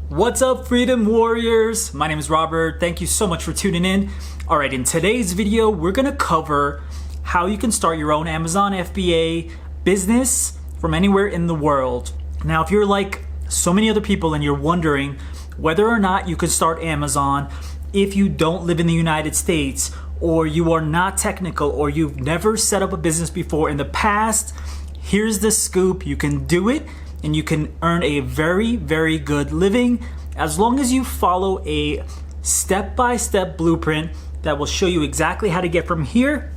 What's up, Freedom Warriors? My name is Robert. Thank you so much for tuning in. All right, in today's video, we're gonna cover how you can start your own Amazon FBA business from anywhere in the world. Now, if you're like so many other people and you're wondering whether or not you can start Amazon if you don't live in the United States, or you are not technical, or you've never set up a business before in the past, here's the scoop. You can do it and you can earn a very, very good living as long as you follow a step-by-step blueprint that will show you exactly how to get from here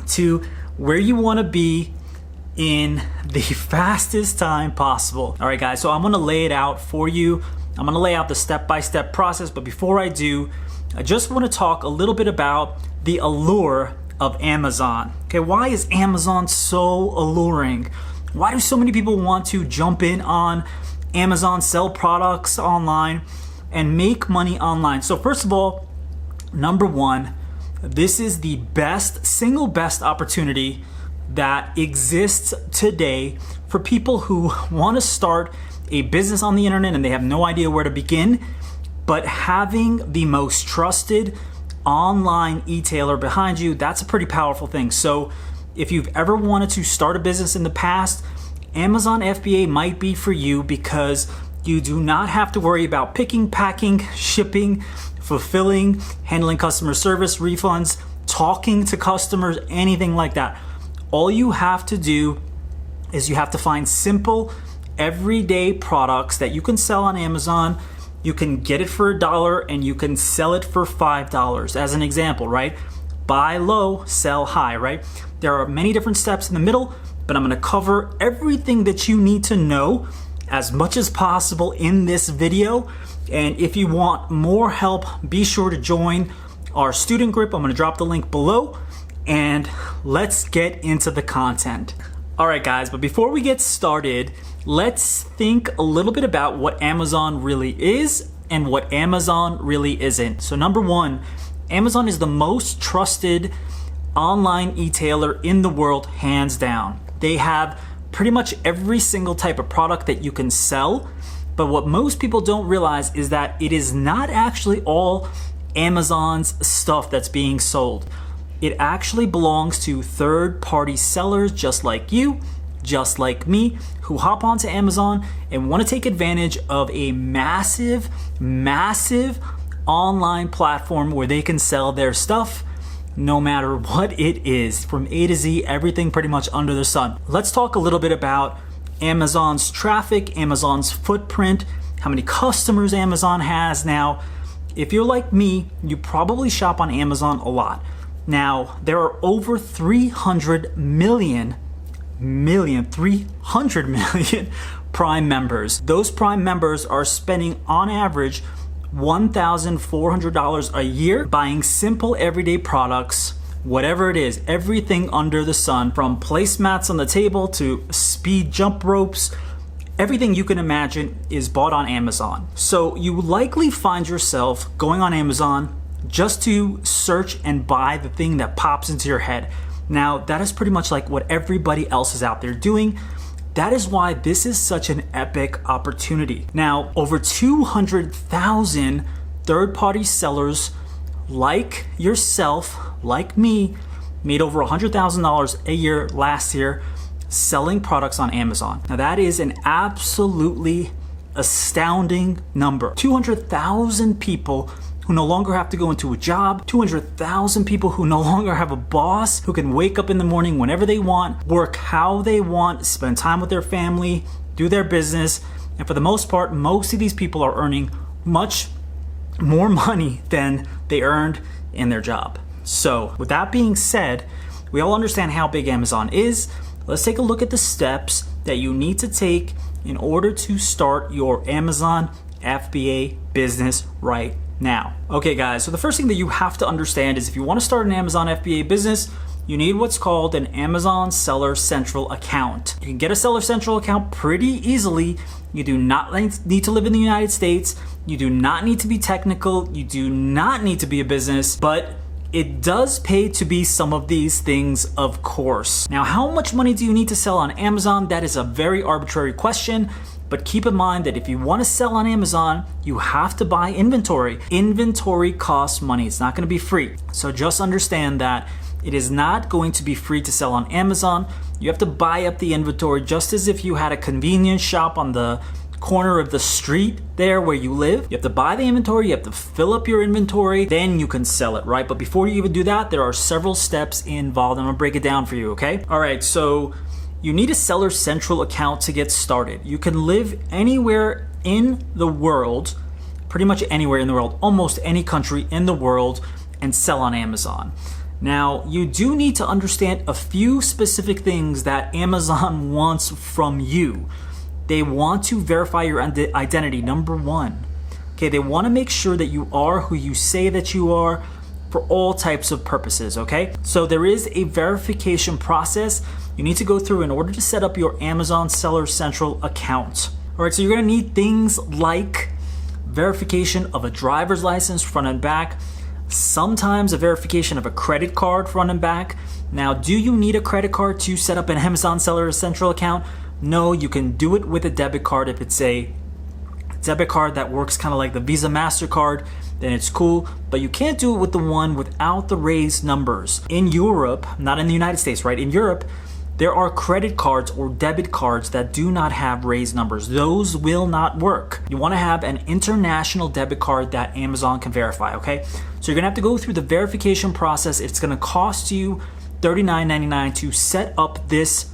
to where you want to be in the fastest time possible. All right, guys, so I'm gonna lay it out for you. I'm gonna lay out the step-by-step process, but before I do, I just want to talk a little bit about the allure of Amazon. Okay, why is Amazon so alluring? Why do so many people want to jump in on Amazon, sell products online, and make money online? So first of all, number one, this is the single best opportunity that exists today for people who want to start a business on the internet and they have no idea where to begin. But having the most trusted online e-tailer behind you, that's a pretty powerful thing. So if you've ever wanted to start a business in the past, Amazon FBA might be for you because you do not have to worry about picking, packing, shipping, fulfilling, handling customer service, refunds, talking to customers, anything like that. All you have to do is you have to find simple, everyday products that you can sell on Amazon. You can get it for $1 and you can sell it for $5 as an example, right? Buy low, sell high, right? There are many different steps in the middle, but I'm gonna cover everything that you need to know as much as possible in this video. And if you want more help, be sure to join our student group. I'm gonna drop the link below and let's get into the content. All right, guys, but before we get started, let's think a little bit about what Amazon really is and what Amazon really isn't. So number one, Amazon is the most trusted online e-tailer in the world, hands down. They have pretty much every single type of product that you can sell. But what most people don't realize is that it is not actually all Amazon's stuff that's being sold. It actually belongs to third-party sellers just like you, just like me, who hop onto Amazon and want to take advantage of a massive, massive online platform where they can sell their stuff no matter what it is, from A to Z, everything pretty much under the sun. Let's talk a little bit about Amazon's traffic, Amazon's footprint, how many customers Amazon has now. If you're like me, you probably shop on Amazon a lot. Now, there are over 300 million Prime members. Those Prime members are spending on average $1,400 a year buying simple everyday products, whatever it is, everything under the sun, from placemats on the table to speed jump ropes. Everything you can imagine is bought on Amazon. So you likely find yourself going on Amazon just to search and buy the thing that pops into your head. Now, that is pretty much like what everybody else is out there doing. That is why this is such an epic opportunity. Now, over 200,000 third-party sellers like yourself, like me, made over $100,000 a year last year selling products on Amazon. Now, that is an absolutely astounding number. 200,000 people who no longer have to go into a job, 200,000 people who no longer have a boss, who can wake up in the morning whenever they want, work how they want, spend time with their family, do their business. And for the most part, most of these people are earning much more money than they earned in their job. So with that being said, we all understand how big Amazon is. Let's take a look at the steps that you need to take in order to start your Amazon FBA business right now. Okay, guys, so the first thing that you have to understand is if you want to start an Amazon FBA business, you need what's called an Amazon Seller Central account. You can get a Seller Central account pretty easily. You do not need to live in the United States. You do not need to be technical. You do not need to be a business, but it does pay to be some of these things, of course. Now, how much money do you need to sell on Amazon? That is a very arbitrary question. But keep in mind that if you want to sell on Amazon, you have to buy inventory. Inventory costs money. It's not going to be free. So just understand that it is not going to be free to sell on Amazon. You have to buy up the inventory just as if you had a convenience shop on the corner of the street there where you live. You have to buy the inventory, you have to fill up your inventory, then you can sell it, right? But before you even do that, there are several steps involved. I'm gonna break it down for you, okay? All right, so you need a Seller Central account to get started. You can live anywhere in the world, pretty much anywhere in the world, almost any country in the world, and sell on Amazon. Now, you do need to understand a few specific things that Amazon wants from you. They want to verify your identity, number one. Okay, they want to make sure that you are who you say that you are for all types of purposes, okay? So there is a verification process you need to go through in order to set up your Amazon Seller Central account. All right, so you're gonna need things like verification of a driver's license front and back, sometimes a verification of a credit card front and back. Now, do you need a credit card to set up an Amazon Seller Central account? No, you can do it with a debit card. If it's a debit card that works kind of like the Visa MasterCard, then it's cool, but you can't do it with the one without the raised numbers. In Europe, not in the United States, right? In Europe, there are credit cards or debit cards that do not have raised numbers. Those will not work. You want to have an international debit card that Amazon can verify, okay? So you're gonna have to go through the verification process. It's gonna cost you $39.99 to set up this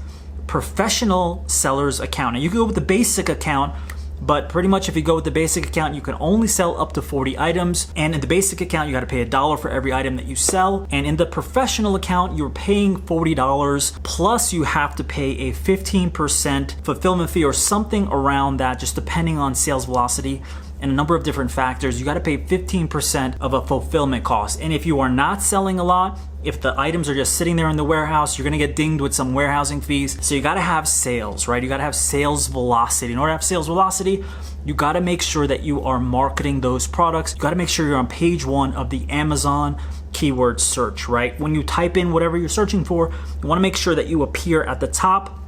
professional seller's account. Now you can go with the basic account, but pretty much if you go with the basic account, you can only sell up to 40 items. And in the basic account, you got to pay $1 for every item that you sell. And in the professional account, you're paying $40 plus you have to pay a 15% fulfillment fee or something around that, just depending on sales velocity and a number of different factors. You got to pay 15% of a fulfillment cost. And if you are not selling a lot, if the items are just sitting there in the warehouse, you're gonna get dinged with some warehousing fees. So you gotta have sales, right? You gotta have sales velocity. In order to have sales velocity, you gotta make sure that you are marketing those products. You gotta make sure you're on page 1 of the Amazon keyword search, right? When you type in whatever you're searching for, you wanna make sure that you appear at the top.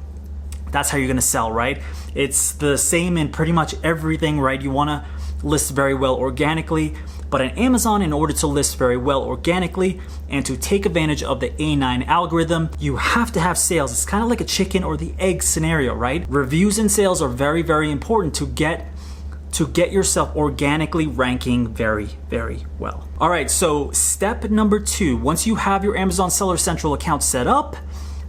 That's how you're gonna sell, right? It's the same in pretty much everything, right? You wanna list very well organically. But in Amazon, in order to list very well organically and to take advantage of the A9 algorithm, you have to have sales. It's kind of like a chicken or the egg scenario, right? Reviews and sales are very, very important to get yourself organically ranking very, very well. All right, so step number 2, once you have your Amazon Seller Central account set up,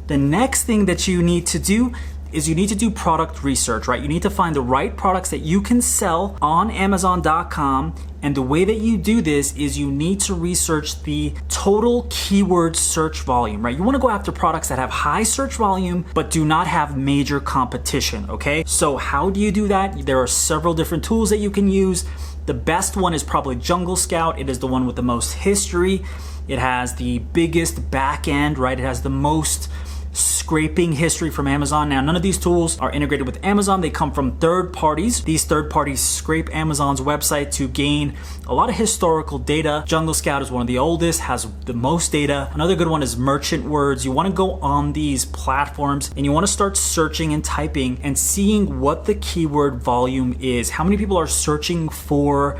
the next thing that you need to do is you need to do product research, right? You need to find the right products that you can sell on Amazon.com. And the way that you do this is you need to research the total keyword search volume, right? You want to go after products that have high search volume, but do not have major competition, okay? So how do you do that? There are several different tools that you can use. The best one is probably Jungle Scout. It is the one with the most history. It has the biggest back end, right? It has the most scraping history from Amazon. Now, none of these tools are integrated with Amazon. They come from third parties. These third parties scrape Amazon's website to gain a lot of historical data. Jungle Scout is one of the oldest, has the most data. Another good one is Merchant Words. You want to go on these platforms and you want to start searching and typing and seeing what the keyword volume is. How many people are searching for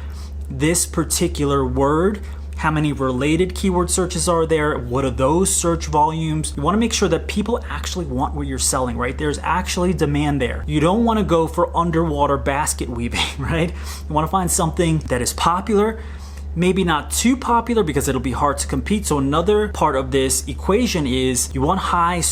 this particular word? How many related keyword searches are there? What are those search volumes? You wanna make sure that people actually want what you're selling, right? There's actually demand there. You don't wanna go for underwater basket weaving, right? You wanna find something that is popular, maybe not too popular because it'll be hard to compete. So another part of this equation is you want high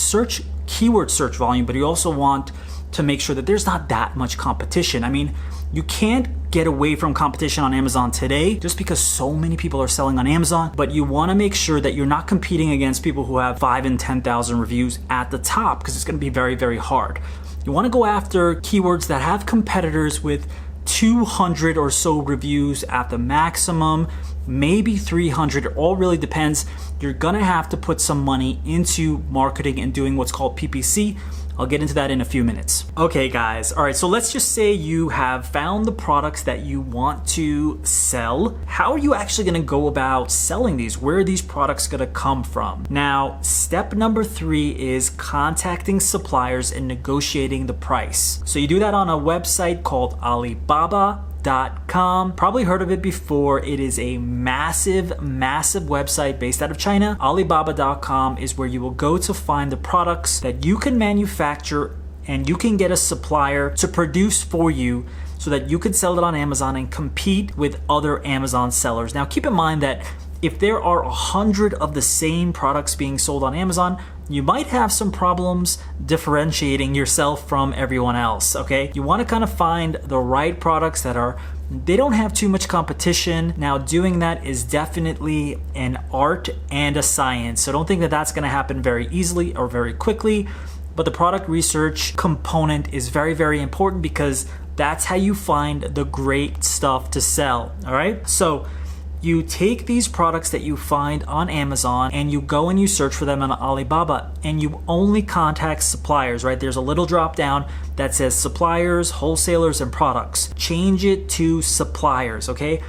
keyword search volume, but you also want to make sure that there's not that much competition. I mean, you can't get away from competition on Amazon today just because so many people are selling on Amazon, but you wanna make sure that you're not competing against people who have 5,000 and 10,000 reviews at the top because it's gonna be very, very hard. You wanna go after keywords that have competitors with 200 or so reviews at the maximum, maybe 300. It all really depends. You're gonna have to put some money into marketing and doing what's called PPC, I'll get into that in a few minutes. Okay guys, all right, so let's just say you have found the products that you want to sell. How are you actually gonna go about selling these? Where are these products gonna come from? Now, step number 3 is contacting suppliers and negotiating the price. So you do that on a website called Alibaba.com. Probably heard of it before. It is a massive website based out of China. Alibaba.com is where you will go to find the products that you can manufacture, and you can get a supplier to produce for you so that you can sell it on Amazon and compete with other Amazon sellers. Now keep in mind that if there are 100 of the same products being sold on Amazon, you might have some problems differentiating yourself from everyone else, okay? You wanna kind of find the right products that they don't have too much competition. Now doing that is definitely an art and a science. So don't think that that's gonna happen very easily or very quickly, but the product research component is very, very important because that's how you find the great stuff to sell, all right? So you take these products that you find on Amazon and you go and you search for them on Alibaba, and you only contact suppliers, right? There's a little drop down that says suppliers, wholesalers, and products. Change it to suppliers, okay?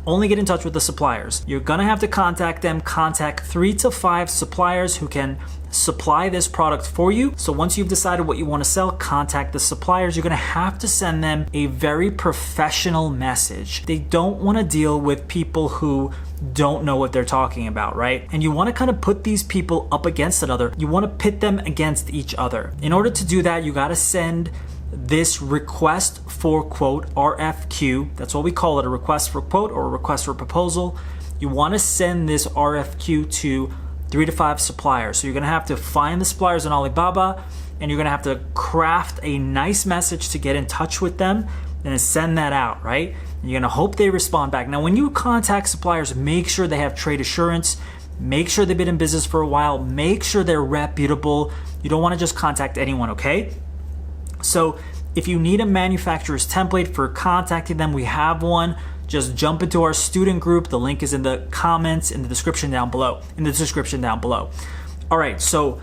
Only get in touch with the suppliers. You're gonna have to contact them. Contact 3 to 5 suppliers who can supply this product for you. So once you've decided what you want to sell, contact the suppliers. You're gonna have to send them a very professional message. They don't want to deal with people who don't know what they're talking about, right? And you want to kind of put these people up against another. You want to pit them against each other. In order to do that, you got to send this request for quote, RFQ. That's what we call it, a request for quote or a request for proposal. You want to send this RFQ to 3 to 5 suppliers. So you're gonna have to find the suppliers on Alibaba, and you're gonna have to craft a nice message to get in touch with them and send that out, right? And you're gonna hope they respond back. Now, when you contact suppliers, make sure they have trade assurance, make sure they've been in business for a while, make sure they're reputable. You don't wanna just contact anyone, okay? So if you need a manufacturer's template for contacting them, we have one. Just jump into our student group. The link is in the comments, in the description down below. All right, so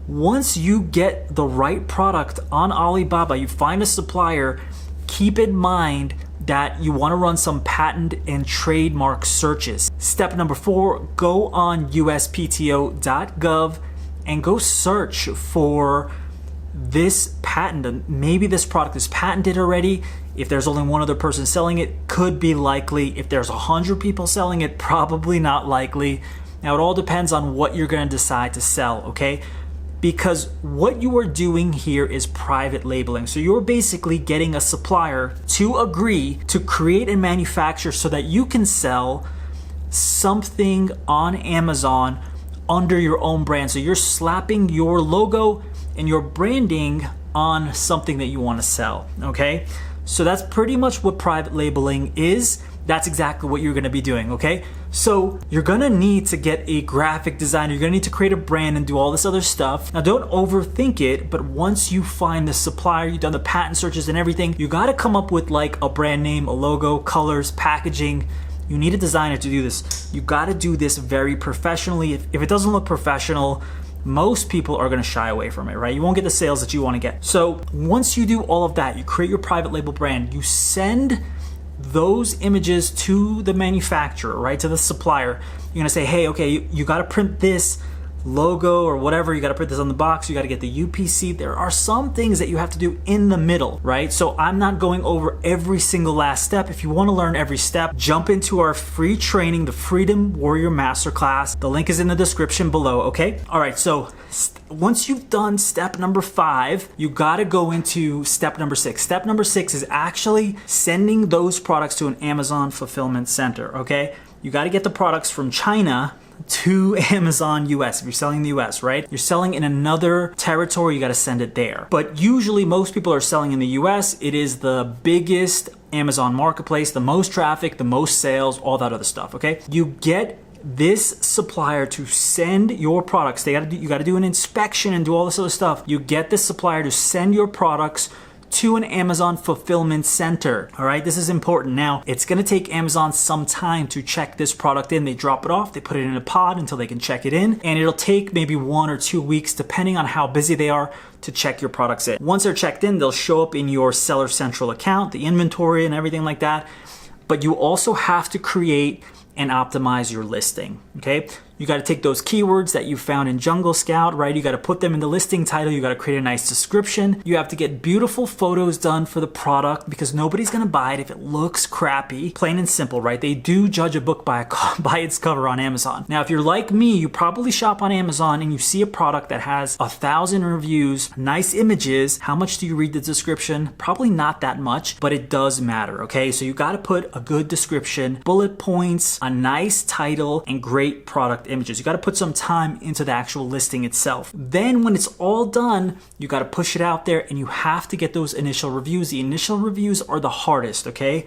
once you get the right product on Alibaba, you find a supplier, keep in mind that you want to run some patent and trademark searches. Step number 4, go on uspto.gov and go search for this patent. Maybe this product is patented already. If there's only one other person selling it, could be likely. If there's 100 people selling it, probably not likely. Now it all depends on what you're gonna decide to sell, okay? Because what you are doing here is private labeling. So you're basically getting a supplier to agree to create and manufacture so that you can sell something on Amazon under your own brand. So you're slapping your logo and your branding on something that you want to sell, okay? So that's pretty much what private labeling is. That's exactly what you're gonna be doing, okay? So you're gonna need to get a graphic designer, you're gonna need to create a brand and do all this other stuff. Now don't overthink it, but once you find the supplier, you've done the patent searches and everything, you gotta come up with like a brand name, a logo, colors, packaging. You need a designer to do this. You gotta do this very professionally. If it doesn't look professional, most people are gonna shy away from it, right? You won't get the sales that you wanna get. So once you do all of that, you create your private label brand, you send those images to the manufacturer, right? To the supplier. You're gonna say, hey, okay, you gotta print this logo or whatever, you gotta put this on the box, you gotta get the UPC. There are some things that you have to do in the middle, right? So I'm not going over every single last step. If you wanna learn every step, jump into our free training, the Freedom Warrior Masterclass. The link is in the description below, okay? All right, so once you've done step number 5, you gotta go into step number 6. Step number 6 is actually sending those products to an Amazon fulfillment center, okay? You gotta get the products from China to Amazon US. If you're selling in the US, right? You're selling in another territory, you gotta send it there. But usually most people are selling in the US. It is the biggest Amazon marketplace, the most traffic, the most sales, all that other stuff, okay? You get this supplier to send your products. You gotta do an inspection and do all this other stuff. You get this supplier to send your products to an Amazon fulfillment center. All right, this is important. Now, it's gonna take Amazon some time to check this product in. They drop it off, they put it in a pod until they can check it in, and it'll take maybe 1 or 2 weeks, depending on how busy they are, to check your products in. Once they're checked in, they'll show up in your Seller Central account, the inventory and everything like that. But you also have to create and optimize your listing, okay? You got to take those keywords that you found in Jungle Scout, right? You got to put them in the listing title. You got to create a nice description. You have to get beautiful photos done for the product because nobody's going to buy it if it looks crappy. Plain and simple, right? They do judge a book by its cover on Amazon. Now, if you're like me, you probably shop on Amazon and you see a product that has 1,000 reviews, nice images. How much do you read the description? Probably not that much, but it does matter, okay? So you got to put a good description, bullet points, a nice title, and great product images. You got to put some time into the actual listing itself. Then when it's all done, you got to push it out there and you have to get those initial reviews. The initial reviews are the hardest, okay?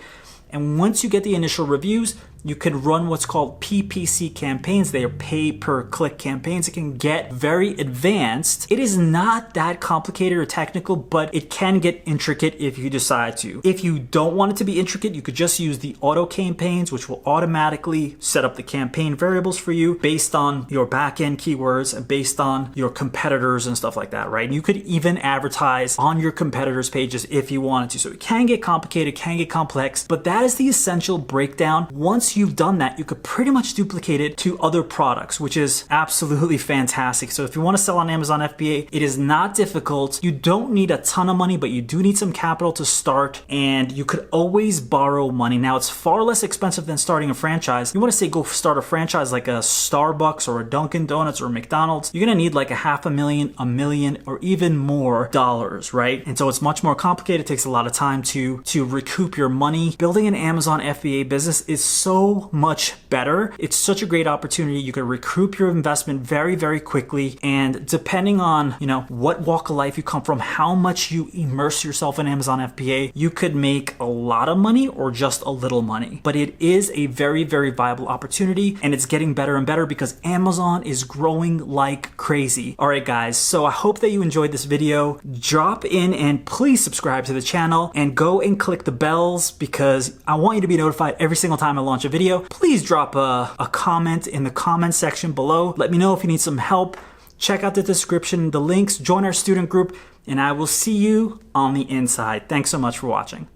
And once you get the initial reviews, you can run what's called PPC campaigns. They are pay per click campaigns. It can get very advanced. It is not that complicated or technical, but it can get intricate if you decide to. If you don't want it to be intricate, you could just use the auto campaigns, which will automatically set up the campaign variables for you based on your backend keywords and based on your competitors and stuff like that, right? And you could even advertise on your competitors' pages if you wanted to. So it can get complicated, can get complex, but that is the essential breakdown. Once you've done that, you could pretty much duplicate it to other products, which is absolutely fantastic. So if you want to sell on Amazon FBA, it is not difficult. You don't need a ton of money, but you do need some capital to start, and you could always borrow money. Now, it's far less expensive than starting a franchise. You want to say go start a franchise like a Starbucks or a Dunkin' Donuts or a McDonald's, you're going to need like $500,000, $1 million, or even more dollars, right? And so it's much more complicated. It takes a lot of time to recoup your money. Building an Amazon FBA business is so much better. It's such a great opportunity. You can recoup your investment very, very quickly. And depending on, you know, what walk of life you come from, how much you immerse yourself in Amazon FBA, you could make a lot of money or just a little money. But it is a very, very viable opportunity, and it's getting better and better because Amazon is growing like crazy. All right, guys. So I hope that you enjoyed this video. Drop in and please subscribe to the channel and go and click the bells because I want you to be notified every single time I launch a video. Please drop a comment in the comment section below. Let me know if you need some help. Check out the description, the links, join our student group, and I will see you on the inside. Thanks so much for watching.